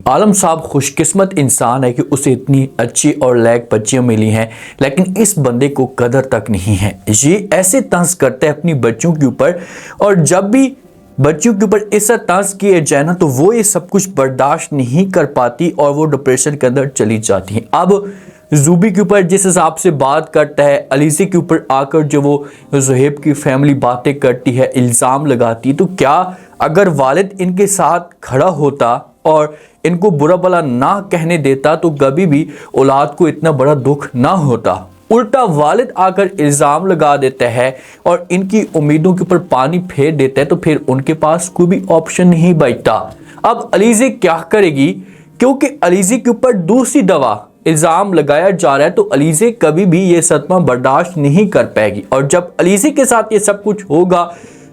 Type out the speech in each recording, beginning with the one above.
आलम साहब खुशकिस्मत इंसान है कि उसे इतनी अच्छी और लायक बच्चियां मिली हैं, लेकिन इस बंदे को कदर तक नहीं है। ये ऐसे तंज करता है अपनी बच्चों के ऊपर, और जब भी बच्चों के ऊपर ऐसा तंज किया जाए ना तो वो ये सब कुछ बर्दाश्त नहीं कर पाती और वो डिप्रेशन के अंदर चली जाती है। अब ज़ूबी के ऊपर जिस हिसाब से बात करता है, अलीज़े के ऊपर आकर जो वो ज़ुहैब की फैमिली बातें करती है, इल्ज़ाम लगाती है, तो क्या अगर वालिद इनके साथ खड़ा होता और इनको बुरा भला ना कहने देता तो कभी भी औलाद को इतना बड़ा दुख ना होता। उल्टा वालिद आकर इल्ज़ाम लगा देता है और इनकी उम्मीदों के ऊपर पानी फेर देता है, तो फिर उनके पास कोई भी ऑप्शन नहीं बचता। अब अलीज़े क्या करेगी, क्योंकि अलीज़े के ऊपर दूसरी दवा इल्ज़ाम लगाया जा रहा है, तो अलीज़े कभी भी ये सदमा बर्दाश्त नहीं कर पाएगी। और जब अलीज़े के साथ ये सब कुछ होगा,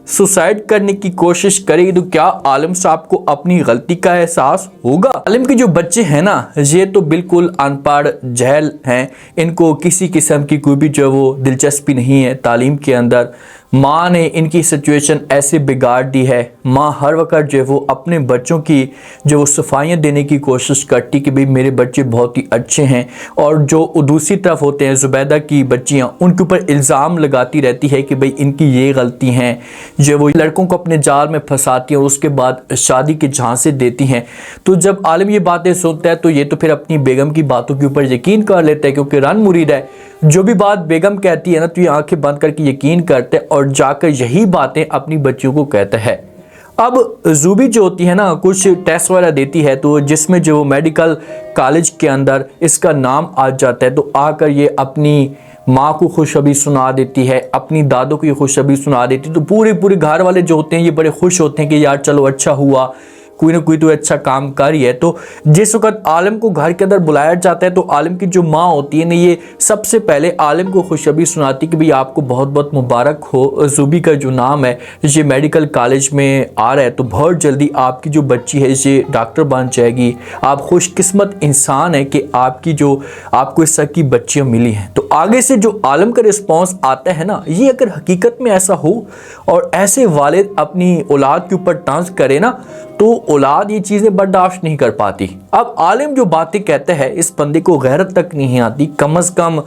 सुसाइड करने की कोशिश करेगी, तो क्या आलम साहब को अपनी गलती का एहसास होगा? आलम के जो बच्चे हैं ना, ये तो बिल्कुल अनपढ़ जहल हैं, इनको किसी किस्म की कोई भी जो वो दिलचस्पी नहीं है तालीम के अंदर। माँ ने इनकी सिचुएशन ऐसे बिगाड़ दी है, माँ हर वक्त जो वो अपने बच्चों की जो वो सफाइयाँ देने की कोशिश करती कि भाई मेरे बच्चे बहुत ही अच्छे हैं, और जो दूसरी तरफ होते हैं ज़ुबैदा की बच्चियाँ, उनके ऊपर इल्ज़ाम लगाती रहती है कि भाई इनकी ये गलती हैं, जो वो लड़कों को अपने जाल में फंसाती हैं और उसके बाद शादी के झांसे देती हैं। तो जब आलम ये बातें सुनता है तो ये तो फिर अपनी बेगम की बातों के ऊपर यकीन कर लेता है, क्योंकि रन मुरीद है, जो भी बात बेगम कहती है ना तो ये आंखें बंद करके यकीन करते हैं और जाकर यही बातें अपनी बच्चियों को कहता है। अब ज़ूबी जो होती है ना, कुछ टेस्ट वगैरह देती है, तो जिसमें जो मेडिकल कॉलेज के अंदर इसका नाम आ जाता है, तो आकर ये अपनी माँ को खुशखबरी सुना देती है, अपनी दादों को ये खुशखबरी सुना देती है। तो पूरे घर वाले जो होते हैं ये बड़े खुश होते हैं कि यार चलो अच्छा हुआ, कोई ना कोई तो अच्छा काम कर ही है। तो जिस वक्त आलम को घर के अंदर बुलाया जाता है तो आलम की जो माँ होती है ना, ये सबसे पहले आलम को खुशखबरी सुनाती कि भाई आपको बहुत बहुत मुबारक हो, ज़ूबी का जो नाम है ये मेडिकल कॉलेज में आ रहा है, तो बहुत जल्दी आपकी जो बच्ची है ये डॉक्टर बन जाएगी। आप खुशकिस्मत इंसान है कि आपको इस तरह की बच्चियाँ मिली हैं। तो आगे से जो आलम का रिस्पॉन्स आता है ना, ये अगर हकीकत में ऐसा हो और ऐसे वालिद अपनी औलाद के ऊपर टांस करे ना, तो औलाद ये चीज़ें बर्दाश्त नहीं कर पाती। अब आलिम जो बातें कहते हैं, इस बंदे को गैरत तक नहीं आती। कम से कम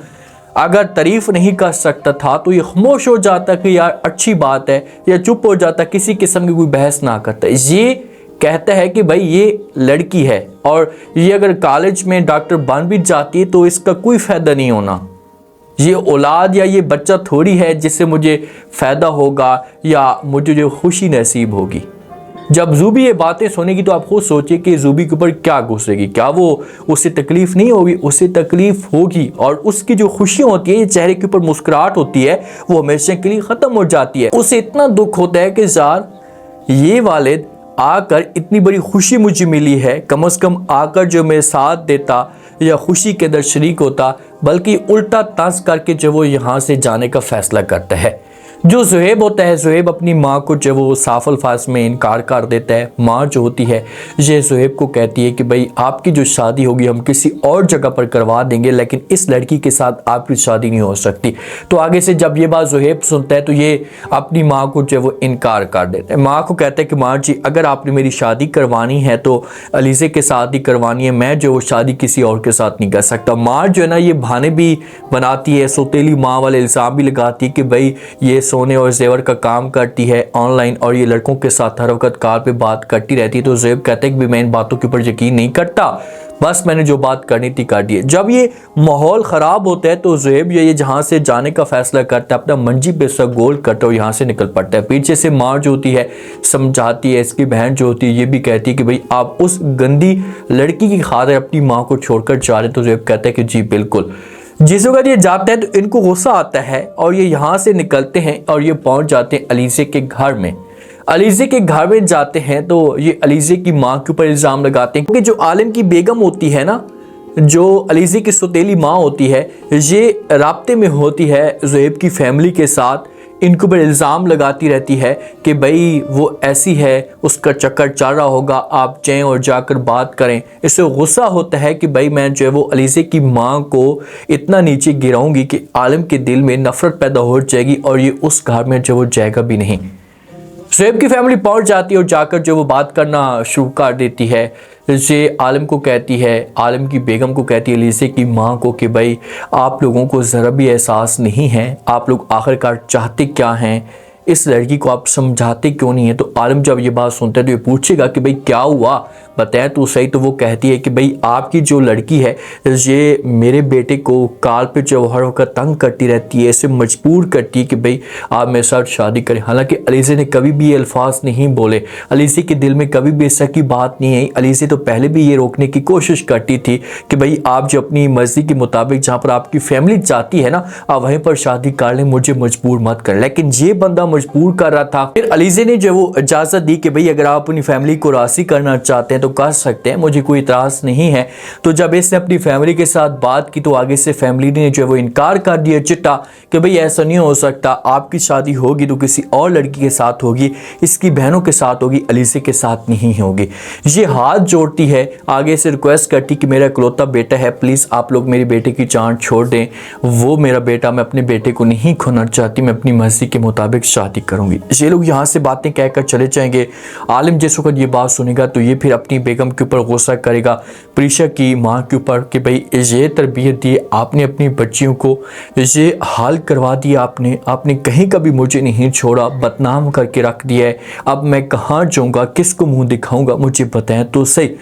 अगर तारीफ नहीं कर सकता था तो ये खामोश हो जाता कि यार अच्छी बात है, या चुप हो जाता, किसी किस्म की कोई बहस ना करता। ये कहता है कि भाई ये लड़की है और ये अगर कॉलेज में डॉक्टर बन भी जाती है तो इसका कोई फ़ायदा नहीं होना। ये औलाद या ये बच्चा थोड़ी है जिससे मुझे फ़ायदा होगा या मुझे जो खुशी नसीब होगी। जब ज़ूबी ये बातें सुनेगी तो आप खुद सोचिए कि ज़ूबी के ऊपर क्या गुस्सेगी। क्या वो उससे तकलीफ़ नहीं होगी? उससे तकलीफ़ होगी, और उसकी जो खुशियाँ होती है, ये चेहरे के ऊपर मुस्कुराहट होती है, वो हमेशा के लिए ख़त्म हो जाती है। उसे इतना दुख होता है कि यार ये वालिद आकर इतनी बड़ी खुशी मुझे मिली है, कम से कम आकर जो मेरे साथ देता या खुशी के अंदर शरीक होता, बल्कि उल्टा तंज करके जो वो यहाँ से जाने का फ़ैसला करता है। जो ज़ुहैब होता है, ज़ुहैब अपनी माँ को जब वो साफ अल्फाज में इनकार कर देता है, माँ जो होती है ये ज़ुहैब को कहती है कि भाई आपकी जो शादी होगी हम किसी और जगह पर करवा देंगे, लेकिन इस लड़की के साथ आपकी शादी नहीं हो सकती। तो आगे से जब ये बात ज़ुहैब सुनता है तो ये अपनी माँ को जो वो इनकार कर देता है। माँ को कहता है कि माँ जी अगर आपने मेरी शादी करवानी है तो अलीज़े के साथ ही करवानी है, मैं जो वो शादी किसी और के साथ नहीं कर सकता। माँ जो है ना ये बहाने भी बनाती है, सौतेली माँ वाले इल्ज़ाम भी लगाती है कि भाई ये सोने और जेवर का काम करती है ऑनलाइन और ये लड़कों के साथ हर वक्त कार पे बात करती रहती है। तो ज़ुहैब कहता है कि मैं इन बातों के ऊपर यकीन नहीं करता, बस मैंने जो बात करनी थी कर दी है। जब ये माहौल ख़राब होता है तो ज़ुहैब ये जहाँ से जाने का फैसला करता है, अपना मंजी पे सा गोल करता है और यहाँ से निकल पड़ता है। पीछे से माँ जो होती है समझाती है, इसकी बहन जो होती है ये भी कहती है कि भाई आप उस गंदी लड़की की खातिर अपनी माँ को छोड़कर जा रहे। तो ज़ुहैब कहता है कि जी बिल्कुल। जिस वक्त ये जाते हैं तो इनको गुस्सा आता है और ये यहाँ से निकलते हैं और ये पहुँच जाते हैं अलीज़े के घर में। अलीज़े के घर में जाते हैं तो ये अलीज़े की माँ के ऊपर इल्ज़ाम लगाते हैं, क्योंकि जो आलिम की बेगम होती है ना, जो अलीज़े की सौतेली माँ होती है, ये राब्ते में होती है ज़ुहैब की फैमिली के साथ। इनके ऊपर इल्ज़ाम लगाती रहती है कि भाई वो ऐसी है, उसका चक्कर चल रहा होगा, आप जाएं और जाकर बात करें। इससे गुस्सा होता है कि भाई मैं जो है वो अलीज़े की माँ को इतना नीचे गिराऊंगी कि आलिम के दिल में नफ़रत पैदा हो जाएगी और ये उस घर में जो वो जाएगा भी नहीं। शुएब की फैमिली पहुंच जाती है और जाकर जो वो बात करना शुरू कर देती है। ये आलिम को कहती है, आलिम की बेगम को कहती है, अलीसे की माँ को, कि भाई आप लोगों को ज़रा भी एहसास नहीं है, आप लोग आखिरकार चाहते क्या हैं, इस लड़की को आप समझाते क्यों नहीं है। तो आलिम जब ये बात सुनता है तो ये पूछेगा कि भाई क्या हुआ, बताएं तो सही। तो वो कहती है कि भाई आपकी जो लड़की है ये मेरे बेटे को काल पे जो हर वक्त तंग करती रहती है, इसे मजबूर करती है कि भाई आप मेरे साथ शादी करें। हालांकि अलीसे ने कभी भी ये अल्फाज नहीं बोले, अलीसे के दिल में कभी भी ऐसा की बात नहीं आई। अलीसे तो पहले भी ये रोकने की कोशिश करती थी कि भाई आप जो अपनी मर्जी के मुताबिक जहाँ पर आपकी फैमिली चाहती है ना, आप वहीं पर शादी कर लें, मुझे मजबूर मत कर। लेकिन ये बंदा मजबूर कर रहा था। फिर अलीसे ने जो वो इजाज़त दी कि भाई अगर आप अपनी फैमिली को राज़ी करना चाहते हैं तो कर सकते हैं, मुझे कोई इतराज़ नहीं है। तो जब इसने अपनी फैमिली के साथ बात की तो आगे से फैमिली ने जो है वो इनकार कर दिया चिट्टा कि भाई ऐसा नहीं हो सकता, आपकी शादी होगी तो किसी और लड़की के साथ होगी, इसकी बहनों के साथ होगी, अलीसे के साथ नहीं होगी। ये हाथ जोड़ती है, आगे से रिक्वेस्ट करती कि मेरा इकलौता बेटा है, प्लीज़ आप लोग मेरे बेटे की जान छोड़ दें, वो मेरा बेटा, मैं अपने बेटे को नहीं खोना चाहती, मैं अपनी मर्जी के मुताबिक शादी करूंगी। ये लोग यहाँ से बातें कहकर चले जाएंगे। आलिम जिस वक्त ये बात सुनेगा तो ये फिर अपनी बेगम के ऊपर गुस्सा करेगा, प्रीशा की माँ के ऊपर, कि भाई ये तरबियत दी आपने अपनी बच्चियों को, ये हाल करवा दिया आपने कहीं कभी मुझे नहीं छोड़ा, बदनाम करके रख दिया है, अब मैं कहाँ जाऊँगा, किसको मुँह दिखाऊँगा, मुझे बताएं तो सही।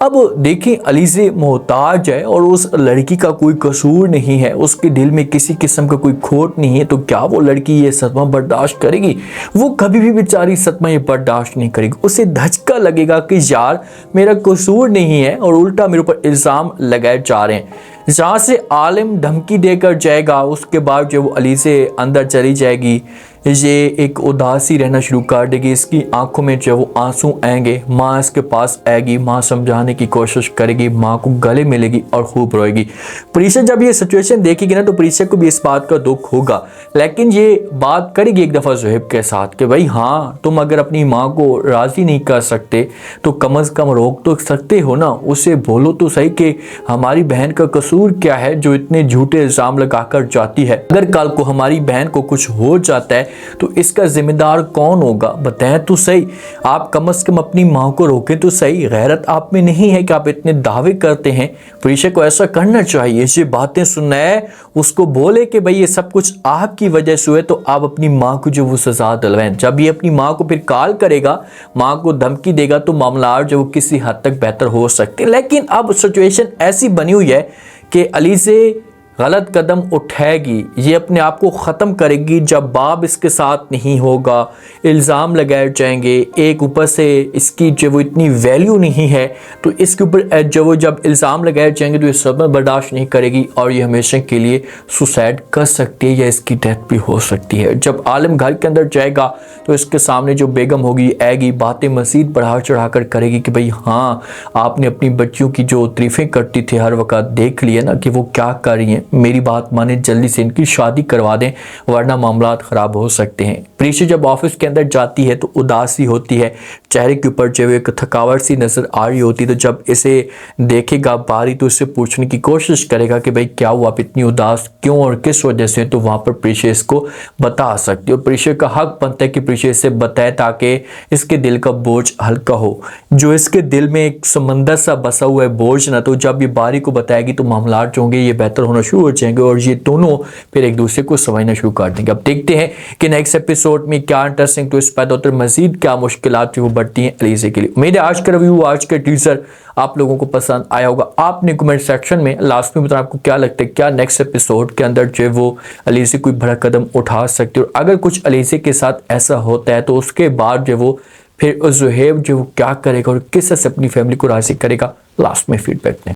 अब देखिए अलीसे मोहताज है और उस लड़की का कोई कसूर नहीं है, उसके दिल में किसी किस्म का कोई खोट नहीं है, तो क्या वो लड़की ये सदमा बर्दाश्त करेगी? वो कभी भी बेचारी सदमा ये बर्दाश्त नहीं करेगी। उसे धचका लगेगा कि यार मेरा कसूर नहीं है और उल्टा मेरे ऊपर इल्ज़ाम लगाए जा रहे हैं। जहाँ से आलिम धमकी देकर जाएगा उसके बाद जो वो अलीसे अंदर चली जाएगी, ये एक उदासी रहना शुरू कर देगी, इसकी आंखों में जो वो आंसू आएंगे। माँ इसके पास आएगी, माँ समझाने की कोशिश करेगी, माँ को गले मिलेगी और खूब रोएगी। प्रीशा जब ये सिचुएशन देखेगी ना तो प्रीशा को भी इस बात का दुख होगा, लेकिन ये बात करेगी एक दफ़ा ज़ुहैब के साथ कि भाई हाँ तुम अगर अपनी माँ को राज़ी नहीं कर सकते तो कम अज़ कम रोक तो सकते हो ना, उसे बोलो तो सही कि हमारी बहन का कसूर क्या है जो इतने झूठे इल्ज़ाम लगाकर जाती है, अगर कल को हमारी बहन को कुछ हो जाता है तो इसका जिम्मेदार कौन होगा, बताएं तो सही। आप कम से कम अपनी माँ को रोकें तो सही, गैरत आप में नहीं है कि आप इतने दावे करते हैं। प्रीशा को ऐसा करना चाहिए, ये बातें सुनना है, उसको बोले कि भाई ये सब कुछ आपकी वजह से हुए, तो आप अपनी माँ को जो वो सजा दिलवाएं। जब ये अपनी माँ को फिर कॉल करेगा, माँ को धमकी देगा तो मामला जो किसी हद तक बेहतर हो सकते हैं। लेकिन अब सिचुएशन ऐसी बनी हुई है कि अलीसे गलत कदम उठाएगी, ये अपने आप को ख़त्म करेगी जब बाप इसके साथ नहीं होगा, इल्ज़ाम लगाए जाएंगे, एक ऊपर से इसकी जो वो इतनी वैल्यू नहीं है तो इसके ऊपर जो वो जब इल्ज़ाम लगाए जाएंगे तो ये सब्र बर्दाश्त नहीं करेगी और ये हमेशा के लिए सुसाइड कर सकती है या इसकी डेथ भी हो सकती है। जब आलिम घर के अंदर जाएगा तो इसके सामने जो बेगम होगी आएगी, बातें मज़ीद बढ़ा चढ़ा कर करेगी कि भाई हाँ आपने अपनी बच्चियों की जो तारीफ़ें करती थी हर वक्त देख लिया ना कि वो क्या कर रही हैं, मेरी बात माने, जल्दी से इनकी शादी करवा दें वरना मामलात ख़राब हो सकते हैं। प्रीशा जब ऑफिस के अंदर जाती है तो उदासी होती है, चेहरे के ऊपर जो एक थकावट सी नज़र आ रही होती है। तो जब इसे देखेगा बारी तो इससे पूछने की कोशिश करेगा कि भाई क्या हुआ, आप इतनी उदास क्यों और किस वजह से, तो वहाँ पर प्रीशा इसको बता सकती है और प्रीशा का हक बनता है कि प्रीशा इसे बताए ताकि इसके दिल का बोझ हल्का हो। जो इसके दिल में एक समंदर सा बसा हुआ है बोझ ना, तो जब ये बारी को बताएगी तो मामला जो होंगे ये बेहतर होना शुरू हो जाएंगे और ये दोनों फिर एक दूसरे को समझना शुरू कर देंगे। अब देखते हैं कि नेक्स्ट एपिसोड में क्या इंटरेस्टिंग ट्विस्ट पैदा होता है, मजीद क्या मुश्किलात वो बढ़ती हैं अलीसे के लिए। उम्मीद है आज का रिव्यू, आज का टीजर आप लोगों को पसंद आया होगा। आपने कमेंट सेक्शन में लास्ट में बताना आपको क्या लगता है, क्या नेक्स्ट एपिसोड के अंदर जो वो अलीसे कोई बड़ा कदम उठा सकती है, और अगर कुछ अलीसे के साथ ऐसा होता है तो उसके बाद जो वो फिर ज़ुहैब जो क्या करेगा और किस तरह से अपनी फैमिली को राज़ी करेगा, लास्ट में फीडबैक दें।